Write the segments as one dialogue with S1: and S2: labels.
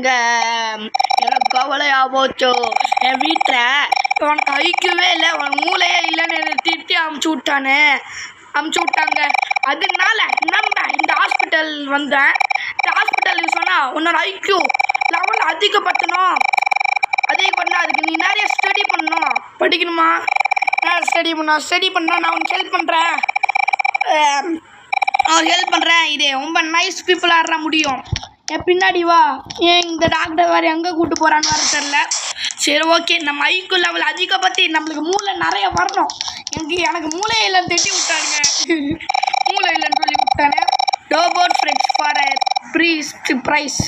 S1: போயிட்டாங்க. எனக்கு கவலையாக போச்சோ. என் வீட்டில் உனக்கு ஐக்கியவே இல்லை, உனக்கு மூளையே இல்லைன்னு திட்டி அமுச்சு விட்டாங்க. அதனால நம்ம இந்த ஹாஸ்பிட்டல் வந்தேன். இந்த ஹாஸ்பிட்டலுக்கு சொன்னால் உன்னோட ஐக்கியூ லெவல் அதிகப்படுத்தணும். அதுக்கு நீ நிறைய ஸ்டடி பண்ணணும். படிக்கணுமா? ஸ்டடி பண்ணால் நான் உனக்கு ஹெல்ப் பண்ணுறேன். இது ரொம்ப நைஸ் பீப்புளாக ஆடுற முடியும். என் பின்னாடி வா. ஏன் இந்த டாக்டர் வேறு எங்கே கூப்பிட்டு போகிறான்னு வர தெரில. சரி, ஓகே. நம்ம ஐக்கியூ லெவல் அதிகப்படுத்தி நம்மளுக்கு மூளை நிறைய வரணும். எனக்கு மூளையே இல்லைன்னு திட்டி விட்டாங்க. மூளை இல்லைன்னு சொல்லி விட்டானே. Robot friends for prize.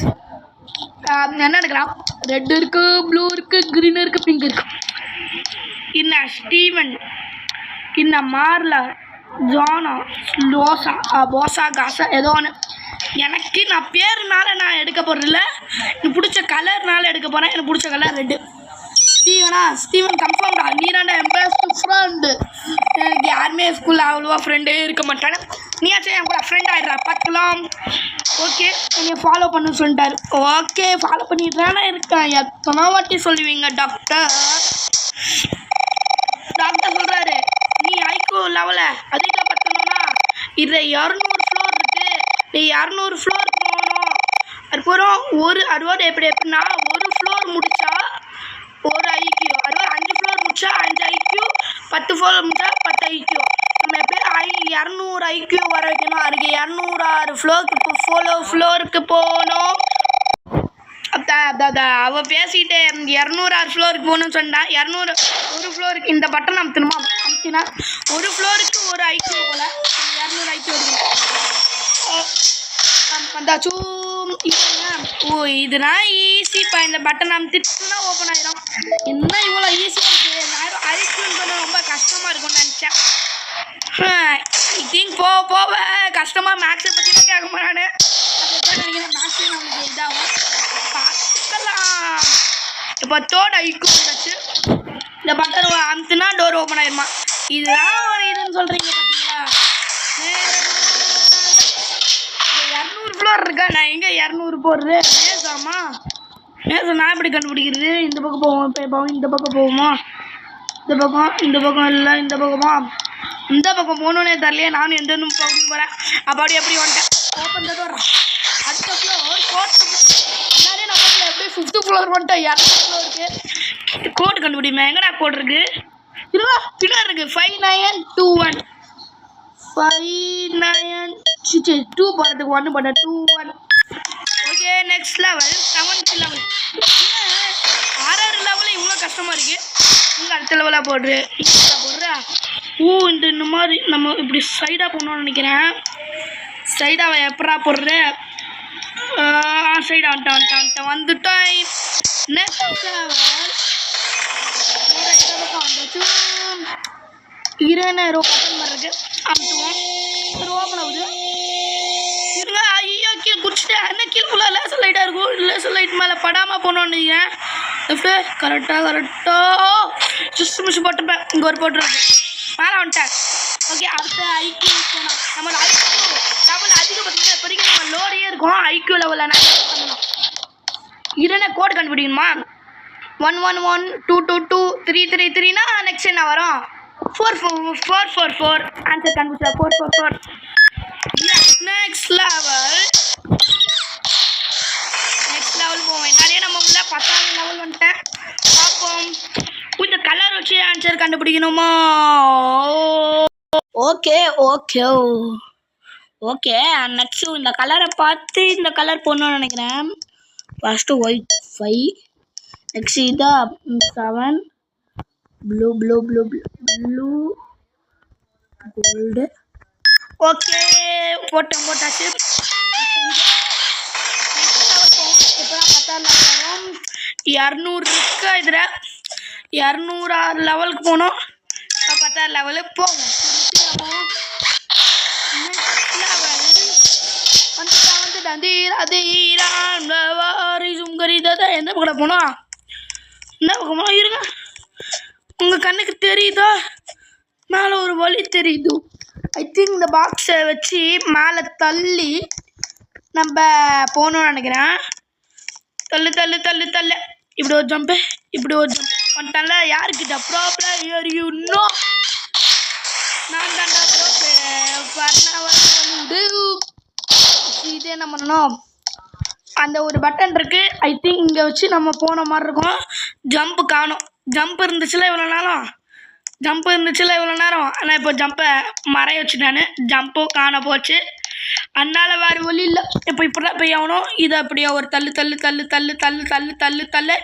S1: என்ன எடுக்கலாம்? ரெட் இருக்குது, ப்ளூ இருக்குது, க்ரீன் இருக்குது, பிங்க் இருக்குது. இன்னும் ஸ்டீவன், இன்னும் மார்லா, ஜானா, போசா காசா ஏதோ ஒன்று. எனக்கு நான் பேருனால நான் எடுக்க போகிறதில்ல, எனக்கு பிடிச்ச கலர்னால எடுக்க போகிறேன். எனக்கு பிடிச்ச கலர் ரெட்டு. ஸ்டீவன் கன்ஃபார்ம்டா. நீராண்டா என் பெஸ்ட் ஃப்ரெண்டு. எனக்கு யாருமே ஸ்கூலில் அவ்வளோவா ஃப்ரெண்டே இருக்க மாட்டானே. நீயாச்சும் என் கூட ஃப்ரெண்ட் ஆகிடுறா, பார்க்கலாம். ஓகே, என்னை ஃபாலோ பண்ண சொல்லிட்டாரு. ஓகே, ஃபாலோ பண்ணிட்டு இருக்கேன். எத்தனை வாட்டி சொல்லுவீங்க டாக்டர் சொல்கிறாரு, நீ ஐக்கியூ லெவலை அதிகப்படுத்தணும்னா இது 200 ஃப்ளோர் இருக்குது. நீ 200 ஃப்ளோருக்கு போகணும். அதுக்கப்புறம் அதுவாது எப்படின்னா ஒரு ஃப்ளோர் முடித்தா ஒரு ஐக்கியூ, அதுவாது 5 ஃப்ளோர் முடிச்சா 5 ஐக்கியூ, 10 ஃப்ளோர் முடிச்சா 10 ஐக்கியூ. நம்ம எப்படியும் 200 ஐக்கியூ வர வைக்கணும். அதுக்கு 206 ஃப்ளோருக்கு போகணும். அவள் பேசிட்டு 206 ஃப்ளோருக்கு போகணும்னு சொன்னா. 200 ஒரு ஃப்ளோருக்கு இந்த பட்டன் அமுத்தினா ஒரு ஃப்ளோருக்கு ஒரு ஐக்கியூ போல் 200 ஐக்கியூ எடுக்கணும். வந்தாச்சும். இதுனா ஈஸிப்பா. இந்த பட்டன் அமுத்திட்டுனா ஓப்பன் ஆகிடும். என்ன இவ்வளோ ஈஸியாக இருக்குது? நான் ஐக்கியூன்னு சொன்ன ரொம்ப கஷ்டமாக இருக்கும்னு நினச்சேன். ஐ திங்க் போக கஷ்டமாக மேக்ஸை பற்றி தான் கேட்க போகிறானு. நினைக்கிறேன் மேக்ஸே நம்மளுக்கு இதாகும். பார்த்துக்கலாம். இப்போ தோட ஐக்கியூ வந்துச்சு. இந்த பட்டன் அமுத்துனா டோர் ஓப்பன் ஆகிருமா. இதுதான் ஒரு இதுன்னு சொல்கிறீங்க பார்த்தீங்களா? 200 ஃப்ளோர் இருக்கா? நான் எங்கே 200 போடுறது? நான் எப்படி கண்டுபிடிக்கிறது? இந்த பக்கம் போவோம். இப்போ இந்த பக்கம் போவோமா? இந்த பக்கம் இல்லை, இந்த பக்கம் போகணுன்னே தரலையே. நானும் எந்த பக்கம் போகிறேன். அப்படி எப்படி வந்துட்டேன். ஓப்பன் தான் வர்றேன். அடுத்த ஃப்ளோர் 4th. முன்னாடியே நம்ம எப்படி 5th ஃப்ளோர் வந்துட்டேன். 200 ஃப்ளோருக்கு கோடு கண்டுபிடிப்பேன். எங்கடா கோடு இருக்குது? பின்னாடி இருக்குது 5921. 5922 போகிறதுக்கு 1 போட்ட 21. Okay, next level 7th level. 6 லெவலில் இவ்வளோ கஷ்டமாக இருக்குது. இங்கே அடுத்த லெவலாக போடுறா. இந்த மாதிரி நம்ம இப்படி சைடாக போடணும்னு நினைக்கிறேன். சைடாக எப்படா போடுற? சைடாக வந்துட்டேன். நெக்ஸ்ட் லெவல் இருநூறு பட்டன் மாதிரி இருக்குது. அமுத்துவோம். ஓப்பன் ஆகுது. இருங்க. ஐயோ, கீழே குடிச்சிட்டேன். என்ன கீழே ஃபுல்லாக லேசர் லைட்டாக இருக்கும். லேசர் லைட் மேலே படாமல் போனோன்னு லெஃப்ட்டு கரெக்டாக ஜஸ்ட் மிஸ் போட்டுப்பேன். இங்கே ஒரு போட்டுருக்கு. மேலே வந்துட்டேன். ஓகே, அடுத்த ஐக்கியூ போனோம். நம்ம ஐக்கியூ லெவல் அதிகப்படுத்தினா இப்போதைக்கு நம்ம லோடியே இருக்கும். ஐக்கியூ லெவலில் நான் பண்ணணும். இதுனா கோட் கண்டுபிடிக்கணுமா? 111 222 333னா நெக்ஸ்ட் என்ன வரும்? 444. ஆன்சர் கண்டுபிடிச்சா 444. நெக்ஸ்ட் லெவல் போவேன். நிறைய நம்ம உள்ள 10th லெவல் வந்துட்டேன். பார்ப்போம். இந்த கலர் வச்சு ஆன்சர் கண்டுபிடிக்கணுமா? ஓகே. நெக்ஸ்ட் இந்த கலரை பார்த்து இந்த கலர் போடணும்னு நினைக்கிறேன். First white 5. நெக்ஸ்ட் இதா 7. Blue gold. ஓகே, போட்டாச்சு. இப்போதான் 10th லெவல் 200 இருக்கா? இதில் 206 லெவலுக்கு போகணும். 10th லெவலுக்கு போகும். எந்த பக்கம் போனோம்? இந்த பக்கம் போனோம். இருங்க, உங்கள் கண்ணுக்கு தெரியுதா? மேலே ஒரு வழி தெரியுது. ஐ திங்க் இந்த பாக்ஸை வச்சு மேலே தள்ளி நம்ம போகணும்னு நினைக்கிறேன். தள்ளு தள்ளு தள்ளு தள்ளு. இப்படி ஒரு ஜம்ப்பு, இப்படி ஒரு ஜம்ப் பண்ணிட்டால. யாருக்கிட்ட ப்ராப்ளம் இன்னும் நான் தாண்டா இதே என்ன பண்ணணும், அந்த ஒரு பட்டன் இருக்கு. ஐ திங்க் இங்கே வச்சு நம்ம போன மாதிரி இருக்கும். ஜம்ப்பு காணும். ஜம்ப் இருந்துச்சுல இவ்வளோ நேரம், ஆனால் இப்போ ஜம்பை மறைய வச்சுட்டானு ஜம்பும் காண போச்சு. அதனால வேறு வழி இல்லை. இப்போ இப்படிதான் போய் ஆகணும். இதை அப்படியே ஒரு தள்ளு தள்ளு தள்ளு தள்ளு தள்ளு தள்ளு தள்ளு தள்ளு.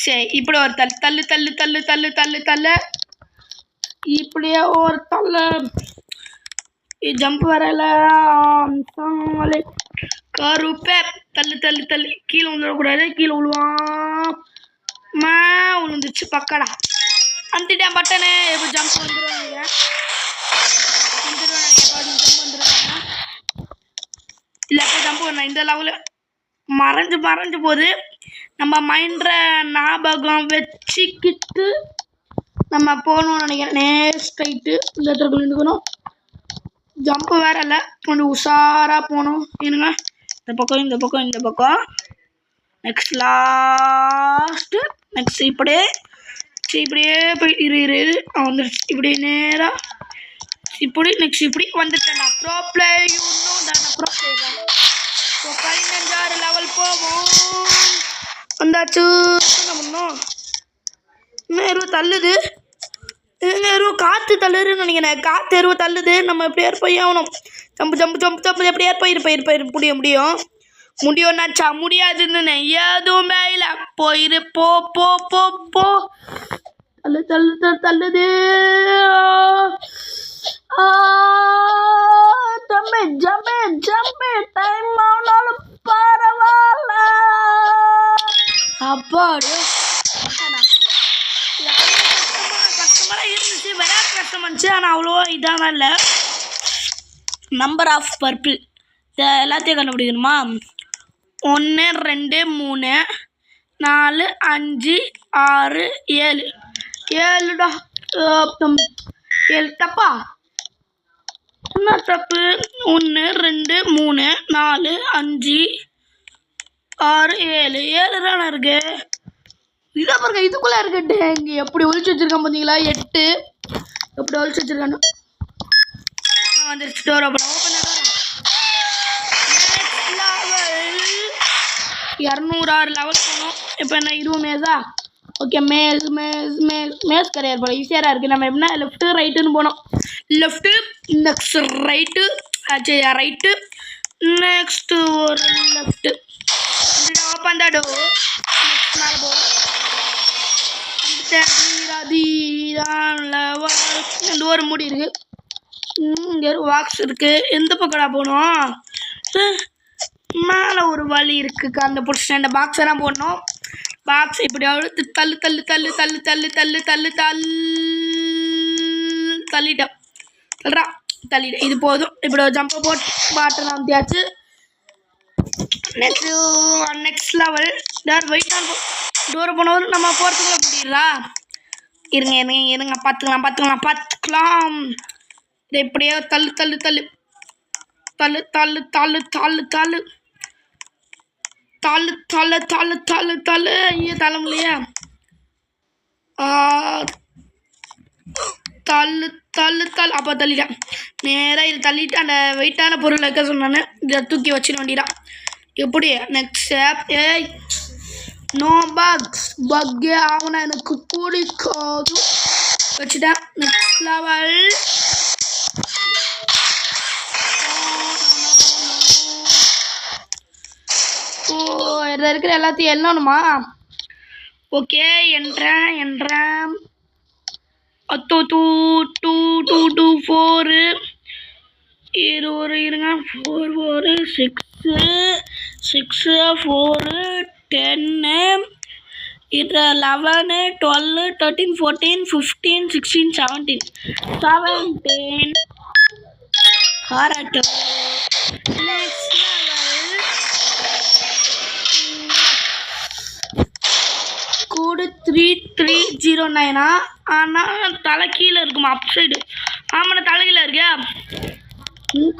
S1: சரி, இப்படி ஒரு தள்ளு தள்ளு தள்ளு தள்ளு தள்ளு தள்ளு தள்ளு. இப்படியே ஒரு தள்ளு. ஜம்ப் வரல. கருப்பே தள்ளு தள்ளு தள்ளு. கீழே விழுந்துடக்கூடாது. கீழே விழுவான். விழுந்துச்சு பக்கடா. அந்துட்டேன் பட்டனு. இப்போ ஜம்ப் வந்துடுவாங்க. இல்லை இப்போ ஜம்ப் பண்ண இந்த லெவலு மறைஞ்சு போகுது. நம்ம மைண்டை ஞாபகம் வச்சுக்கிட்டு நம்ம போகணும்னு நினைக்கிறேன். ஸ்ட்ரைட்டு இந்த இடத்துல நின்றுக்கணும். ஜம்ப்பு வேற இல்லை, கொஞ்சம் உஷாராக போகணும். ஏனுங்க இந்த பக்கம். Next last. நெக்ஸ்ட் இப்படியே போய் இரு வந்துடுச்சு. இப்படி நேராக இப்படி. நெக்ஸ்ட் இப்படி வந்துட்டேன்டா. ப்ரோ பிளேயர் இன்னும் தானே ப்ரோ பிளேயர். இப்போ 15 லெவல் போவோம். வந்தாச்சு. என்ன பண்ணோம், இன்னும் எருவு தள்ளுது. எருவு காற்று தள்ளுதுன்னு நினைக்கிறேன். காற்று எருவு தள்ளுது. நம்ம எப்படியா போய் ஆகணும். ஜம்பு எப்படியா போயிரு முடியும்னாச்சா. முடியாதுன்னு எதுவுமே இல்லை. போயிரு போ போ போ போ. தள்ளுது. ஜம்பு டைம் ஆனாலும் பரவாயில்ல. அப்பாடு கஷ்டமாக இருந்துச்சு. விளையாட்டு கஷ்டமாக இருந்துச்சு. ஆனால் அவ்வளோ இதான இல்லை. நம்பர் ஆஃப் பர்பிள் இதை எல்லாத்தையும் கண்டுபிடிக்கணுமா? 1 2 3 4 5 6 7. 7டா. 7 தப்பா? என்ன தப்பு? 1 2 3 4 5 6 7. 7 தானே இருக்கு. இதை பாருங்க, இதுக்குள்ளே இருக்கட்டு. இங்கே எப்படி ஒழிச்சு வச்சிருக்கான் பார்த்தீங்களா? 8 எப்படி ஒழிச்சு வச்சிருக்கானு வந்துருச்சு. டோர் ஓப்பன் 206 லெவல் போகணும். இப்போ என்ன 20 மேஸா? ஓகே, மேஸ் கிடையாது போல. ஈஸியாக இருக்குது. நம்ம எப்படின்னா லெஃப்ட்டு ரைட்டுன்னு போனோம். Left next right right next ஒரு left. Open the door. Next மேலே போகும். டோர் மூடி இருக்கு. இங்கே ஒரு பாக்ஸ் இருக்குது. எந்த பக்கடா போகணும்? மேலே ஒரு வழி இருக்குது. அந்த பிடிச்ச இந்த பாக்ஸ் எல்லாம் போடணும். பாக்ஸ் இப்படி அழுத்து தள்ளு தள்ளு தள்ளு தள்ளு தள்ளு தள்ளு தள்ளு தள்ளிட்டேன். தள்ளிட்டேன். இது போதும். இப்படி ஒரு ஜம்பை போட்டு பாட்டெல்லாம் வந்தியாச்சு. Next level wait on. டோரை போனவரும் நம்ம போகிறதுக்குள்ள முடியலா? இருங்க பார்த்துக்கலாம். இதை இப்படியே தள்ளு தள்ளு தள்ளு தள்ளு தள்ளு தள்ளு தள்ளு தள்ளு தள்ளு தள்ளு தள்ளு தள்ளு தள்ளு. ஐயோ தள்ள முடியலையா? தள்ளு தள்ளு தள்ளு. அப்போ தள்ளிட்டேன். நேராக இது தள்ளிட்டு அந்த வெயிட்டான பொருள் வைக்க சொன்னானே இதை தூக்கி வச்சுட வேண்டியதான். எப்படி நெக்ஸ்ட்? ஏய் நோ பக்கே ஆகுனா எனக்கு பிடிக்காது. வச்சுட்டேன். Next level. இதில் இருக்கிற எல்லாத்தையும் எண்ணணுமா? ஓகே, என்றேன். 2 2 2 2 4 இருங்க. 4 4 6 6 4 10 இது 11 12 13 14 15 16 17 கரெக்ட். நெக்ஸ்ட் கோடு 3309. ஆனால் தலை கீழே இருக்குமா? அப் சைடு. ஆமாண்ணா தலை கீழே இருக்கா?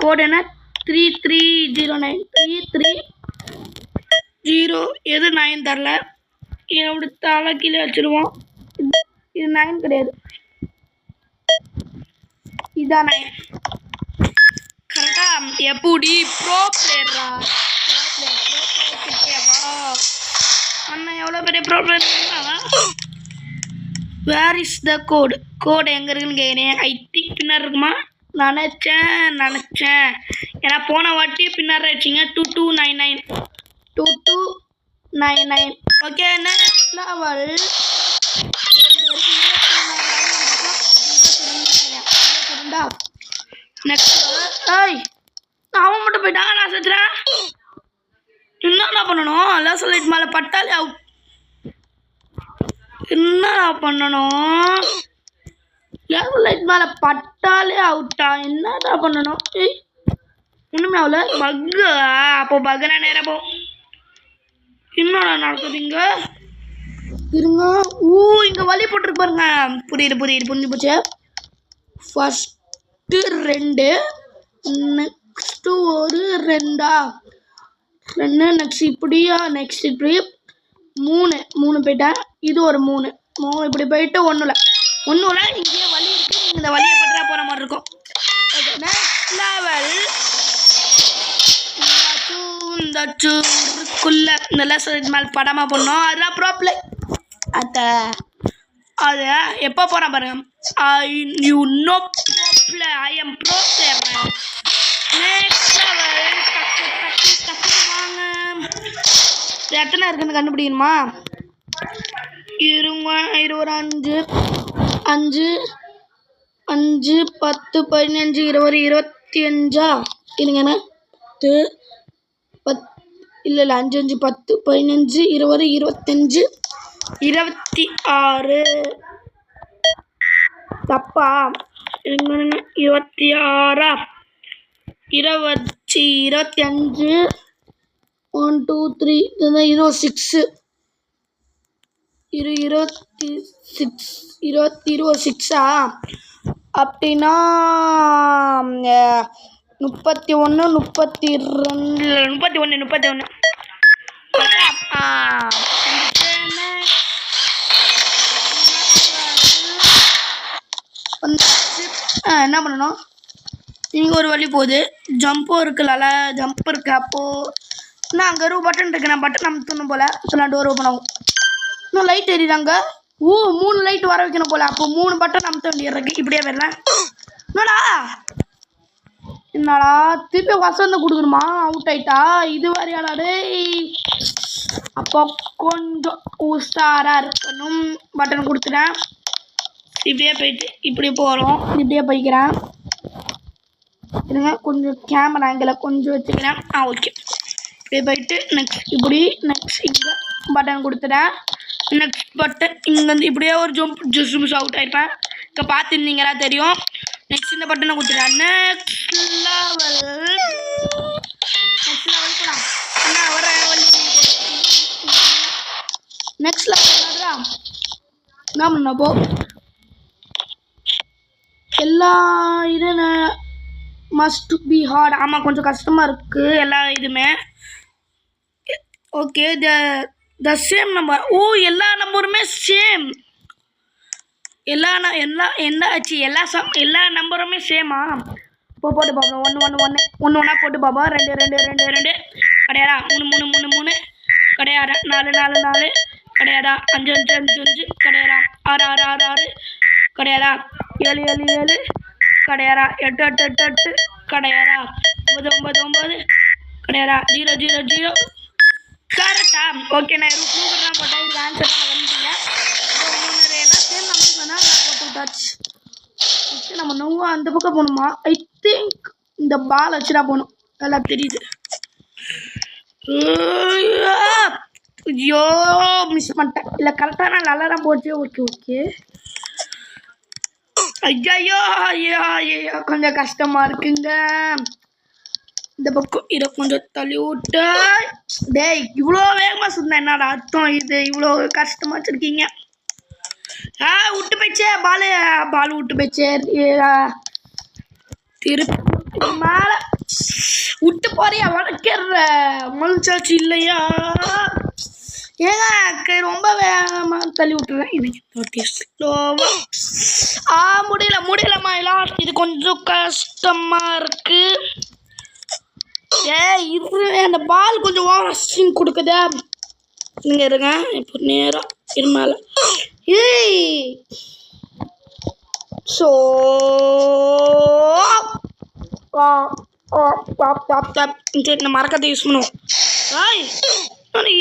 S1: கோடு என்ன? 3309. 33 0 எது 9 தரல. எப்படி தலை கீழே வச்சுருவோம். இது 9 கிடையாது, இதான் 9 கரெக்டா. எப்படி ப்ரோ பிளேயரா? அண்ணா எவ்வளோ பெரிய bro player. Where is the code எங்கே இருக்குன்னு கேட்குறேன். ஐ திங்க் பின்னாடி இருக்குமா? நினச்சேன் ஏன்னா போன வாட்டி பின்னாடி வச்சிங்க. 2299 2299. Okay, next level. நெக்ஸ்ட் ஏய் அவன் மட்டும் போயிட்டான். நான் செத்துறேன். என்னடா பண்ணணும்? லேசர் லைட் மேலே பட்டாலே அவுட். என்னடா பண்ணணும்? லேசர் லைட் மேலே பட்டாலே அவுட்டா? என்னடா பண்ணணும்? ஏய் ஒன்றுமே ஆகல. பக்கு. அப்போ பக்குனா நேரம் போ. என்னடா நடக்குதுங்க? இருங்க. இங்கே வழி போட்டிருக்கு பாருங்க. புரிஞ்சு போச்சு. ஃபஸ்ட்டு 2, நெக்ஸ்ட்டு ஒரு 2 நெக்ஸ்ட் இப்படியா, நெக்ஸ்ட் இப்படி 3 போயிட்டேன். இது ஒரு 3 இப்படி போயிட்டு ஒன்றும் இல்லை. இங்கேயே வழி இருக்கு. நீங்கள் இந்த வழியை பற்றா போகிற மாதிரி இருக்கும். Okay, next level. இந்த சூருக்குள்ள இந்த லேசர் மேல் படமாக பண்ணோம். அதெல்லாம் ப்ராப்ளம் அது எப்போ போகிறேன் பாருங்க. I am bro player. Next level. வாங்க, எத்தனை இருக்குன்னு கண்டுபிடிக்கணுமா? இருங்க. இது ஒரு 5 5 5 10 15 20 25 இருங்கண்ணா. 10 இல்லை 5 5 10 15 20 25 26 தப்பா? 26 20 25 1 2 3 6 26 அப்படின்னா 31 31 என்ன பண்ணணும்? இங்கே ஒரு வழி போகுது. ஜம்பும் இருக்குல்ல, ஜம்ப் இருக்கு. அப்போது நான் அங்கே ஒரு பட்டன் இருக்கு. நான் பட்டன் அமுத்தணும் போல். நான் டோர் ஓப்பன் ஆகும். இன்னும் லைட் எரியுதாங்க. 3 லைட் வர வைக்கணும் போல். அப்போ 3 பட்டன் அமுத்த வேண்டியிருக்கு. இப்படியே வரலாம். என்னடா திருப்பி வசந்த கொடுக்கணுமா? அவுட் ஆயிட்டா இது வரையாடே. அப்போ கொஞ்சம் உஷாராக இருக்கணும். பட்டன் கொடுத்துட்டேன். இப்படியே போயிட்டு இப்படி போகிறோம். இப்படியே போய்க்கிறேன். இருங்க, கொஞ்சம் கேமரா ஆங்கிளை கொஞ்சம் வச்சுக்கிறேன். ஓகே, இப்படியே போயிட்டு நெக்ஸ்ட் இப்படி நெக்ஸ்ட் இங்கே பட்டன் கொடுத்துட்டேன். நெக்ஸ்ட் பட்டன் இங்கேருந்து இப்படியே ஒரு ஜஸ்ட் மிஸ் அவுட் ஆகிருப்பேன். இங்கே பார்த்துருந்தீங்களா தெரியும். நெக்ஸ்ட் இந்த பட்டனை கொடுத்துட்டேன். நெக்ஸ்ட் லெவல் போகலாம். என்ன வர நெக்ஸ்ட் லெவல் என்ன பண்ணப்போ எல்லா இது மஸ்ட் பி ஹார்ட். ஆமாம், கொஞ்சம் கஷ்டமாக இருக்குது எல்லா இதுவுமே. Okay, the same number. எல்லா நம்பருமே சேம். எல்லா நம்பருமே சேமா? இப்போ போட்டு பார்ப்போம். 1 1 1 1 ஒன்றா போட்டு பார்ப்போம். 2 2 2 2 கிடையாதா? 3 3 3 3 கிடையாதா? 4 4 4 கிடையாதா? 5 5 5 5 கிடையாதா? 6 6 6 6 கிடையாதா? 7 7 7 கிடையாதா? 8 8 8 8 கிடையாதா? 9 9 9 கிடையாதா? 0 0 0 கரெக்டா? ஓகே, நான் ரூட் தான் போட்டேன். இது ஆன்சர் நான் வந்துட்டீங்க. சேம் நம்பர் வேணால் நான் போட்டு விட்டாச்சு. நம்ம நோவா அந்த பக்கம் போகணுமா? ஐ திங்க் இந்த பால் வச்சுட்டா போகணும். எல்லாம் தெரியுது. ஐயோ மிஸ் பண்ணிட்டேன். இல்லை கரெக்டாக நான் நல்லா தான் போச்சு. Okay okay. ஐயோ ஐயோ ஐயோ கொஞ்சம் கஷ்டமாக இருக்குங்க. இந்த பக்கம் இதை கொஞ்சம் தள்ளி விட்டு. டேய் இவ்வளோ வேகமாக சொன்னேன். என்னடா அர்த்தம் இது? இவ்வளோ கஷ்டமாக வச்சுருக்கீங்க. விட்டு போயிச்சே பால் விட்டு போயிச்சே. திருப்பி மேலே விட்டு போறியா வளர்க்கிற மனுச்சாச்சு இல்லையா? ஏங்க ரொம்ப வேகமாக தள்ளி விட்டுறேன். எனக்கு ஸ்லோவா முடியலம்மா எல்லாம். இது கொஞ்சம் கஷ்டமா இருக்கு. இது அந்த பால் கொஞ்சம் ஓவர் ஸ்விங் கொடுக்குதா? நீங்க இருங்க, இப்போ நேரம் இருமால. ஸோ சரி, நான் மறக்காத யூஸ் பண்ணுவோம்.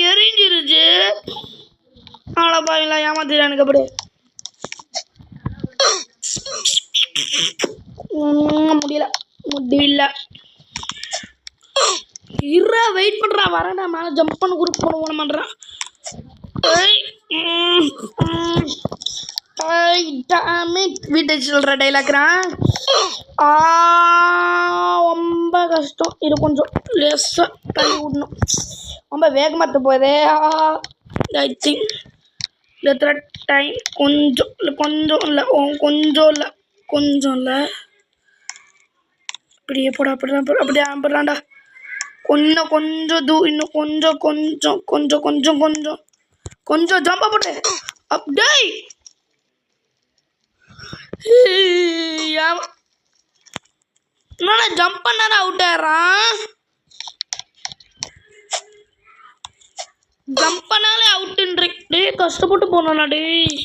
S1: எரிஞ்சிருச்சு. பாவீங்களா, ஏமாத்திடா எனக்கு அப்படி. முடியல. வெயிட் பண்றா, வரேன்டா. மேலே ஜம்ப் பண்ண குரூப் போன பண்றான். வீட்டை சொல்ற டைலாக்ரான். ரொம்ப கஷ்டம். இது கொஞ்சம் லேசா தள்ளி விடணும். ரொம்ப வேகமாத்த போதே. ஐ திங்க் இந்த த்ரெட் டைம் கொஞ்சம் இல்லை. இப்படியே போட அப்படிடாண்டா. கொஞ்சம் ஜம்பா போட்டு அப்படியே ஜம்ப் பண்ணாத அவுட் ஆயிடுறான். ஜம்ப் பண்ணாலே அவுட்டுன்றேன். கஷ்டப்பட்டு போனா டேய்.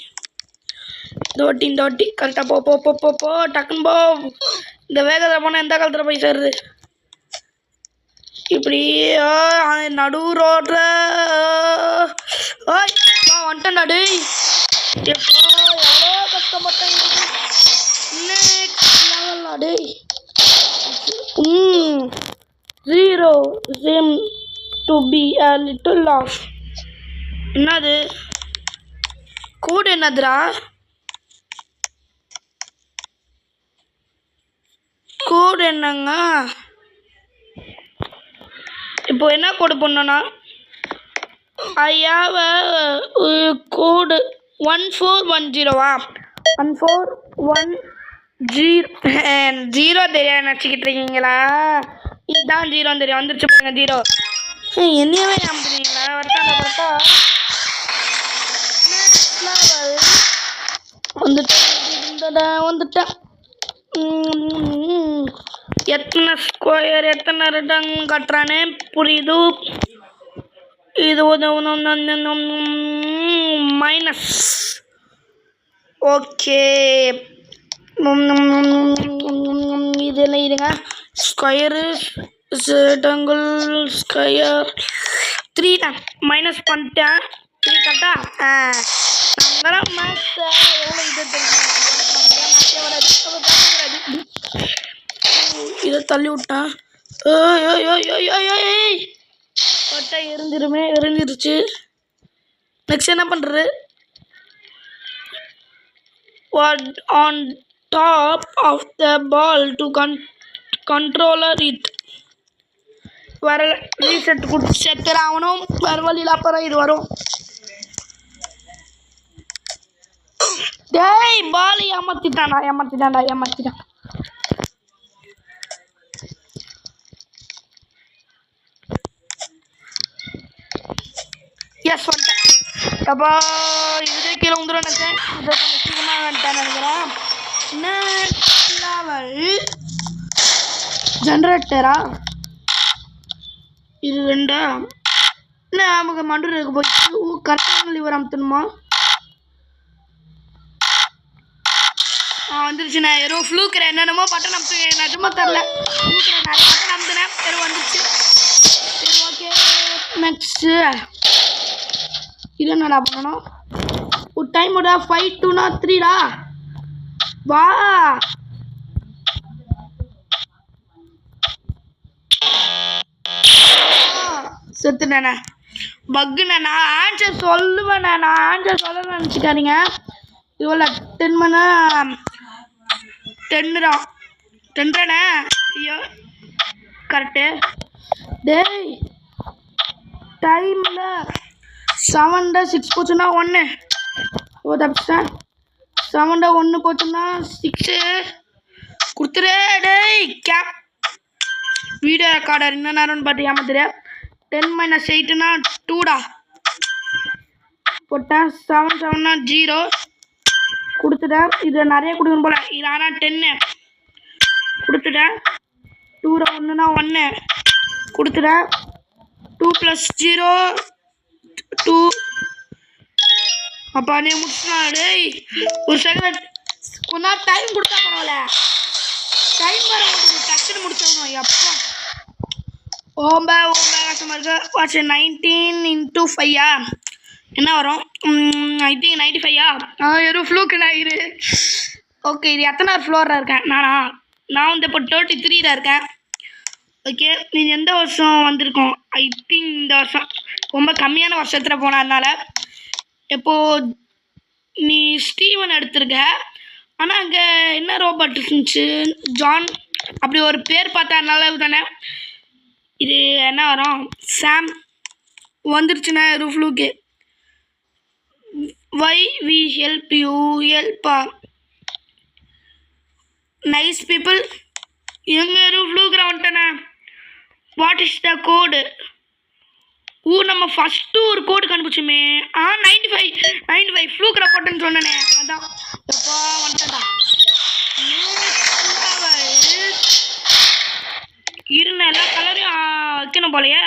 S1: இந்த வாட்டி கரெக்டா போ டக்குன்னு போ. இந்த வேகத்தில் போனால் எந்த காலத்தில் போய் சேருது? இப்படி நடு ரோட்ல வந்துட்டேன்டா டேய். எவ்வளோ கஷ்டப்பட்டேன் டேய். 0 seem to be a little off. என்னது கோடு? என்னதுடா கோடு? என்னங்க இப்போ என்ன கோடு பண்ணோன்னா, ஐ ஹாவ் கோடு 1410. 1410 தெரியாது நினச்சிக்கிட்டு இருக்கீங்களா? இதுதான் 0 தெரியும். வந்துருச்சு பாருங்க 0. என்னையவே நம்புறீங்களா? வரட்டா வந்துட்டேன். எத்தனை ஸ்கொயர் எத்தனை ரிட்டன் கட்டுறானே புரியுது. இது மைனஸ். ஓகே, இதெல்லாம் இருங்க. ஸ்கொயரு ரெக்டாங்கிள் ஸ்கொயர் 3 தான் மைனஸ் பண்ணிட்டேன். 3 கட்டா நம்மளாம் மேக்ஸ் எவ்வளோ இது தெரியும். இதை தள்ளி விட்டான். பட்டா எரிஞ்சிருச்சு. நெக்ஸ்ட் என்ன பண்ணுறது? on top of the ball to controller it. வரல, ரீசெட் கொடுத்து செத்துற ஆகணும். வேறு வழியில் அப்புறம் இது வரும். டேய் பால் ஏமாத்திட்டான். எஸ் வந்துட்டேன். அப்போ இதுவே கீழே வந்துடும் நினைச்சேன். இதை கொஞ்சம் சீக்கிரமாக வந்துட்டேன் நினைக்கிறேன். நெக்ஸ்ட் லெவல் ஜென்ரேட்டரா? இது 2 என்ன நமக்கு மண்டூர் இருக்கு போயிடுச்சு. கரெக்டான லிவர் அமுத்தணுமா? வந்துருச்சுண்ணே. ஏதோ ஃப்ளூக்கிறேன். என்னென்னமோ பட்டன் அமுத்து நிஜமா தரல. ஃப்ளூக்கிறேன், நிறைய பட்டன் அமுத்துனேன். சரி வந்துருச்சு. சரி ஓகே. நெக்ஸ்ட்டு இது என்னடா பண்ணணும்? ஒரு டைமோட 5 2 3டா. வா செத்துட்டேண்ணே. பக்குண்ணே. நான் ஆன்சர் சொல்லுவேண்ணே. நான் ஆன்சர் சொல்ல நினச்சிக்காதீங்க. இவ்வளோ 10 மணி 10 தான் 10 ஐயோ கரெக்டு. டேய் டைமில் 7 6 போச்சுன்னா 1. ஓ தப்பிச்சிட்டேன். 7 1 போச்சுன்னா 6 கொடுத்துரு. டேய் கேப் வீடியோ ரெக்கார்டர் என்ன நேரம்னு பார்த்து ஏமாத்துறேன். 10 - 8னா 2டா போட்டேன். 7 7னா 0 கொடுத்துட்டேன். இது நிறைய கொடுக்கணும் போல. இது ஆனால் 10 கொடுத்துட்டேன். 2 1னா 1 கொடுத்துட்டேன். 2 + 0 2 அப்பா நீ முடிச்சுனா டேய். ஒரு செகண்ட் கொஞ்ச நேரம் டைம் கொடுத்தா பரவாயில்ல. டைம் வர முடியுது டக்குன்னு முடிச்சிடணும். எப்பா ஓம்ப கஷ்டமாக இருக்கு. வாட்ச் 19 × 5 என்ன வரும்? ஐ திங்க் 95 எதுவும் ஃப்ளூக்குடா இது. ஓகே இது எத்தனை ஃப்ளோரில் இருக்கேன் நான் வந்து இப்போ 33 இருக்கேன். ஓகே நீ எந்த வருஷம் வந்திருக்கோம்? ஐ திங்க் இந்த வருஷம் ரொம்ப கம்மியான வருஷத்தில் போனதுனால. இப்போது நீ ஸ்டீவன் எடுத்திருக்க. ஆனால் அங்கே என்ன ரோபோட் இருந்துச்சு? ஜான் அப்படி ஒரு பேர் பார்த்ததுனால தானே. இது என்ன வரும்? சாம் வந்துருச்சுண்ணே ரூஃப்லூக்கு. வை வி ஹெல்ப் யூ ஹெல்ப்பா நைஸ் பீப்புள். எங்கே ரூஃப்லூக்கு வந்துட்டேண்ணே. வாட் இஸ் த கோடு? நம்ம ஃபஸ்ட்டு ஒரு கோடு கண்டுபிடிச்சோமே. 95 ஃப்ளூக் ரெப்போர்ட்டுன்னு சொன்னேனே அதான். எப்பா வந்துட்டேன்டா. இருங்க எல்லா கலரையும் வைக்கணும் போலையே.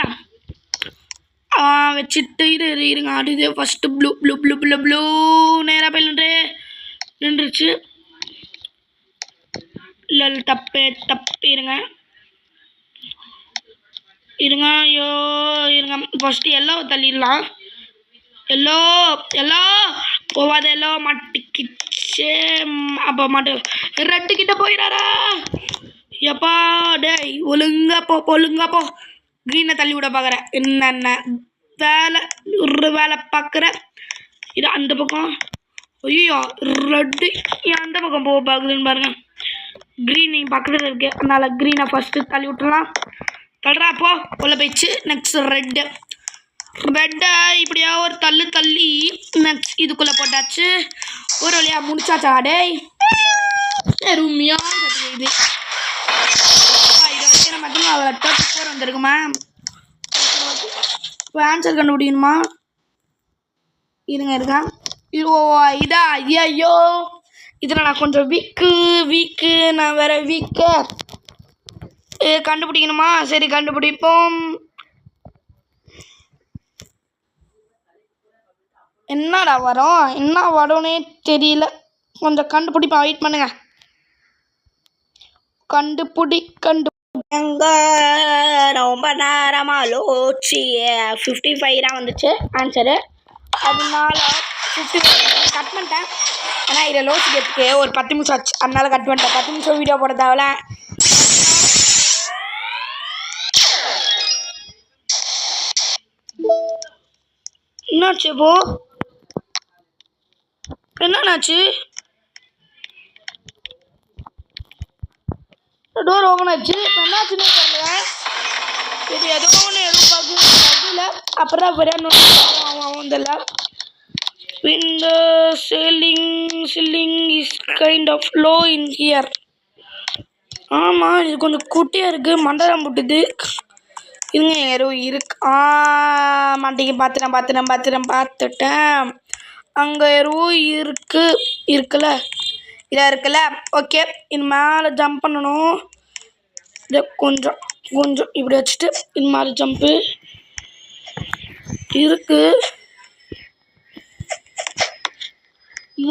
S1: வச்சுட்டு இருங்க ஆடுது. ஃபஸ்ட்டு ப்ளூ நேராக போய் நின்றுச்சு. இல்லை தப்பு இருங்க ஐயோ இருங்க. ஃபஸ்ட்டு எல்லோ தள்ளிடலாம். எல்லோ போவாத. எல்லோ மாட்டிக்கிச்சே. அப்போ ரெட்டு கிட்ட போயிடாரா? எப்பா டேய் ஒழுங்கா போ. க்ரீனை தள்ளி விட பார்க்குறேன். என்னென்ன வேலை பார்க்குற. இது அந்த பக்கம். ஐயோ ரெட்டு அந்த பக்கம் போக பார்க்குதுன்னு பாருங்க. க்ரீன் நீங்கள் பக்கத்தில் இருக்கு. அதனால் க்ரீனை ஃபஸ்ட்டு தள்ளி விட்டுலாம். தள்ளுறா போ உள்ள போயிடுச்சு. நெக்ஸ்ட் ரெட்டை இப்படியா ஒரு தள்ளி நெக்ஸ்ட் இதுக்குள்ளே போட்டாச்சு. ஒரு வழியாக முடிச்சாச்சா டேய். ரூமியாக இது மட்டும் அதில் 34 வந்துருக்குமா? இப்போ ஆன்சர் கண்டுபிடிக்கணுமா? இருக்கா இதா? ஐயோ இதில் நான் கொஞ்சம் வீக்கு நான் வேற வீக்கு கண்டுபிடிக்கணுமா? சரி கண்டுபிடிப்போம். என்னடா வரும்? என்ன வரும்னே தெரியல. கொஞ்சம் கண்டுபிடிப்பேன். வெயிட் பண்ணுங்க. எங்க ரொம்ப நேரமாக லோச்சி 55 தான் வந்துச்சு ஆன்சரு. அதனால 55 கட் பண்ணிட்டேன். ஆனால் இதில் லோச்சி கேட்டுக்கு ஒரு 10 நிமிஷம் ஆச்சு. அதனால கட் பண்ணிட்டேன். 10 நிமிஷம் வீடியோ போட தேவையில்ல. என்னாச்சு இப்போ? என்னாச்சு? டோர் ஓப்பன் ஆச்சு. இப்போ என்னாச்சுன்னு தெரியல. இது ஏதோ ஒன்று எதுவும் பகுல அப்புறம் அவன் தெரியல. இந்த ceiling is kind of low in here. ஆமாம் இது கொஞ்சம் குட்டியாக இருக்குது. மண்டலம் போட்டுது. இருங்க யாரும் இருக்கு. மாட்டிங்க பார்த்துட்டேன். அங்கே யாரும் இருக்குல்ல. இதாக இருக்குல்ல. ஓகே இது மேலே ஜம்ப் பண்ணணும். இதை கொஞ்சம் இப்படி வச்சுட்டு இது மாதிரி ஜம்ப்பு இருக்கு.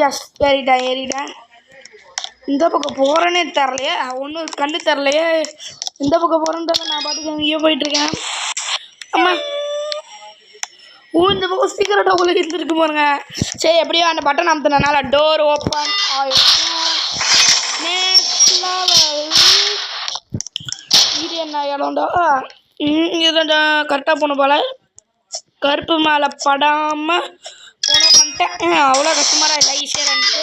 S1: எஸ் ஏறிட்டேன். இந்த பக்கம் போகிறேன்னே தரலையே. ஒன்றும் கண்டு தரலையே. இந்த பக்கம் போகிறேன்னு தரல. நான் பாட்டுக்கு அங்கேயே போயிட்டுருக்கேன். அம்மா இந்த பக்கம் சீக்கிரட்டாக உள்ள இருந்துருக்கு பாருங்க. சரி எப்படியோ அந்த பட்டன் அமுத்தினால டோர் ஓப்பன் ஆயிடுச்சு. இது என்ன இடம்டா? இதுடா கரெக்டாக போகணும் போல். கருப்பு மேலே படாமல் போன பண்ணிட்டேன். அவ்வளோ கஷ்டமாக இல்லை. ஈஸியாக இருந்துச்சு.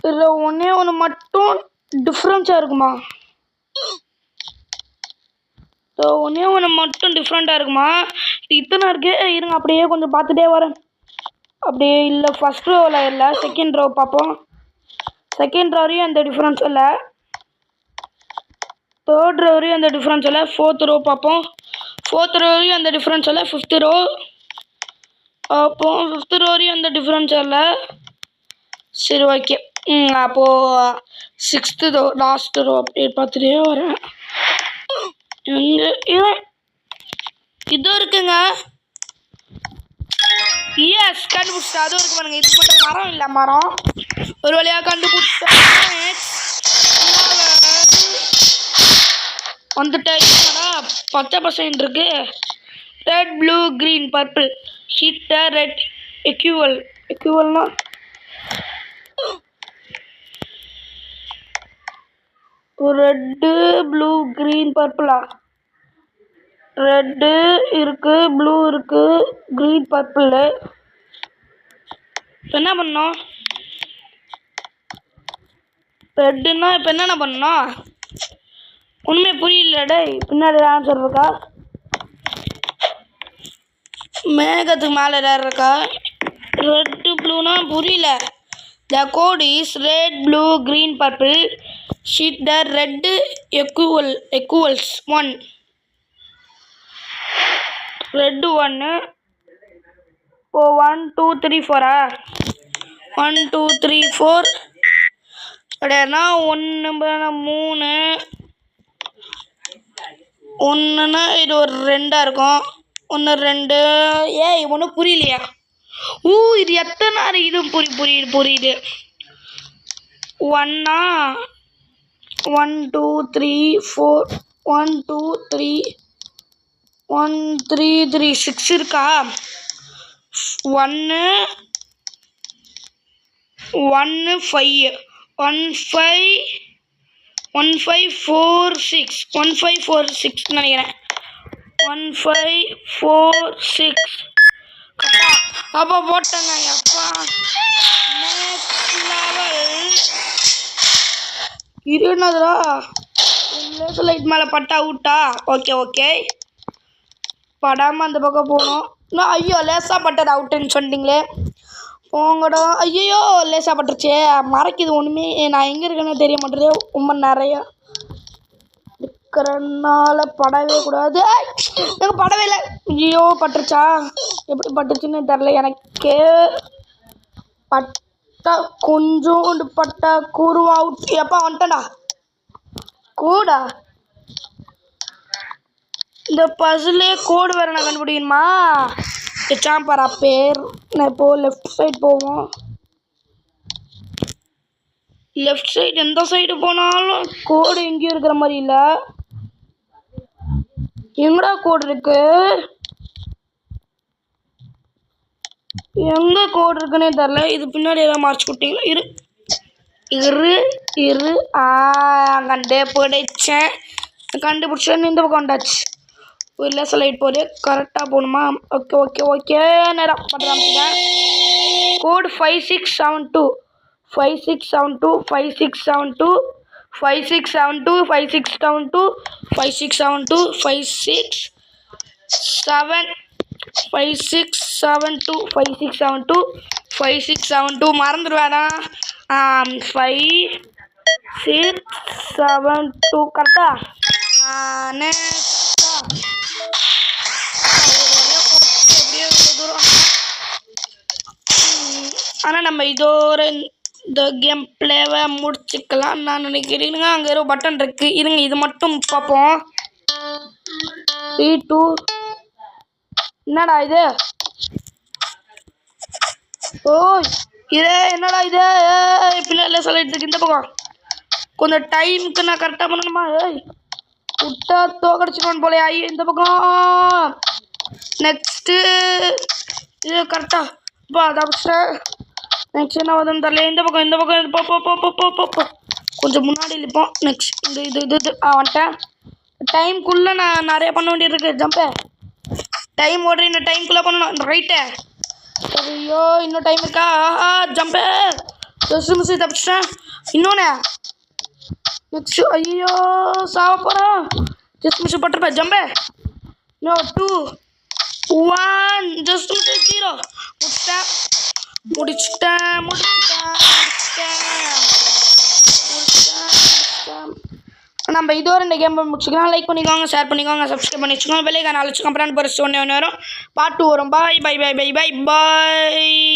S1: இதில் ஒன்று மட்டும் டிஃப்ரென்ஸாக இருக்குமா? ஒன்று மட்டும் டிஃப்ரெண்ட்டாக இருக்குமா? இத்தனை இருக்கு. இருங்க அப்படியே கொஞ்சம் பார்த்துட்டே வரேன். அப்படியே இல்லை ஃபஸ்ட் ரோவில் இல்லை செகண்ட் ரோ பார்ப்போம். செகண்ட் ரோ வரையும் அந்த டிஃப்ரென்ஸ் இல்லை, தேர்ட் ரோ வரையும் அந்த டிஃப்ரென்ஸ் இல்லை, ஃபோர்த் ரோ பார்ப்போம். ஃபோர்த் ரோ வரையும் அந்த டிஃப்ரென்ஸ் இல்லை, ஃபிஃப்த் ரோ அப்போ ஃபிஃப்த் ரோ வரையும் அந்த டிஃப்ரென்ஸ் இல்லை. சரி ஓகே, அப்போது சிக்ஸ்த்து ரோ லாஸ்ட் ரோ அப்படி பார்த்துட்டே வரேன். எங்கே இதுவும் இருக்குங்க. எஸ் கண்டுபிடிச்சா அதுவும் இருக்கு பாருங்க. இது மட்டும் மரம் இல்லை, மரம் ஒரு வழியாக கண்டுபிடிச்சேன். வந்துட்டேன். பச்சை பசங்க இருக்கு. Red blue green purple hit red எக்யூவல்னா ரெட்டு ப்ளூ க்ரீன் பர்பிளா? ரெட்டு இருக்கு, ப்ளூ இருக்கு, க்ரீன் பர்பிள். இப்போ என்ன பண்ணோம்? ரெட்டுன்னா இப்போ என்னென்ன பண்ணோம்? ஒன்றுமே புரியல. டே பின்னாடி ஆன்சர் இருக்கா? மேகத்துக்கு மேலே ஏதாவது இருக்கா? ரெட்டு ப்ளூனா புரியல. The code is red blue green purple sheet the red equals 1. Red 1. ஓ 1 2 3 4 1 2 3 4 அப்படின்னா 1 3 1ன்னா இது ஒரு 2ஆக இருக்கும். 1 2 ஏய் ஒன்றும் புரியலையா? இது எத்தனை இது புரியுது. 1னா 1 2 3 4 1 2 3 1 3 3 6 இருக்கா? 1 1 5 1 5 1 5 4 6 1 5 4 6 நினைக்கிறேன். 1 5 4 6 அப்பா போட்டேங்க. அப்பா நெக்ஸ்ட் லெவல். இது என்னதுடா? லேசர் லைட் மேலே பட்டா அவுட்டா? ஓகே படாமல் அந்த பக்கம் போகணும். நான் ஐயோ லேசாக பட்டது அவுட்டுன்னு சொன்னீங்களே, போங்கடா. ஐயோ லேசாக பட்டுருச்சே, மறைக்குது ஒன்றுமே. நான் எங்கே இருக்கேன்னு தெரிய மாட்டேது. ரொம்ப நிறையா இருக்கிறனால படவே கூடாது. எனக்கு படவே இல்லை. ஐயோ பட்டுருச்சா? எப்படி பட்டுச்சுன்னு தெரில எனக்கே. பட்டா கொஞ்சோண்டு பட்டா கூறுவா அவுட். எப்பா வந்துட்டேன்டா கூடா. இந்த பசிலே கோடு வேறு நான் கண்டுபிடிக்கணுமா? சாம்பாரா பேர். நான் இப்போது லெஃப்ட் சைடு போவோம். லெஃப்ட் சைடு எந்த சைடு போனாலும் கோடு எங்கேயும் இருக்கிற மாதிரி இல்லை. எங்கடா கோடு இருக்கு? எங்கே கோடு இருக்குன்னே தெரில. இது பின்னாடி ஏதாவது மறைச்சி கொடுத்தீங்களா? இரு கண்டே பிடிச்சேன். கண்டுபிடிச்சேன்னு இந்த பக்கம் வந்தாச்சு. ஒரு லேசர் லைட் போகுது, கரெக்டாக போகணுமா? ஓகே நேரம் பண்ணுறேன். கோடு 5672 5672 5672 5672 5672 5672 5672 5672 5672 மறந்துடுவேண்ணா. 5672 கரெக்டா? ஆனால் நம்ம இதோட இந்த கேம் பிளேவை முடிச்சுக்கலாம் நான் நினைக்கிறேங்க. அங்கே ஏதோ பட்டன் இருக்குது, இருங்க இது மட்டும் பார்ப்போம். 3 2 என்னடா இது? இதே என்னடா இது? பிள்ளைல சொல்லிட்டு இருக்கு. இந்த பக்கம் கொஞ்சம் டைமுக்கு நான் கரெக்டாக பண்ணணுமா? விட்டா தோக்கடிச்சிடுவான் போலையா? இந்த பக்கம் நெக்ஸ்ட்டு இது கரெக்டாக நெக்ஸ்ட் என்ன வருதுன்னு தெரியல. இந்த பக்கம் போ கொஞ்சம் முன்னாடி இருப்போம். நெக்ஸ்ட் இது வந்துட்டேன். டைம்குள்ளே நான் நிறைய பண்ண வேண்டியது இருக்குது. ஜம்பு டைம் ஓடுற இந்த டைம்குள்ளே பண்ணணும். இந்த ரைட்டு ஐயோ இன்னும் டைம் இருக்கா? ஜம்பு மிஸ் தப்பிச்சிட்டேன். இன்னொன்று நெக்ஸ்ட் ஐயோ சாவ போகிறேன். மிஸ் பட்டிருப்பேன். ஜம்பு இன்னும் 2 1 0 முடிச்சிட்டேன். நம்ம இதோட இந்த கேம் முடிச்சுக்கலாம். லைக் பண்ணிக்கோங்க, ஷேர் பண்ணிக்கோங்க, சப்ஸ்கிரைப் பண்ணி வச்சுக்கோங்க. வெளியே அழைச்சிக்கோங்க. அப்புறம் பரிசு ஒன்று வரும். பாட்டு வரும். பாய் பாய் பாய் பாய் பாய் பாய்.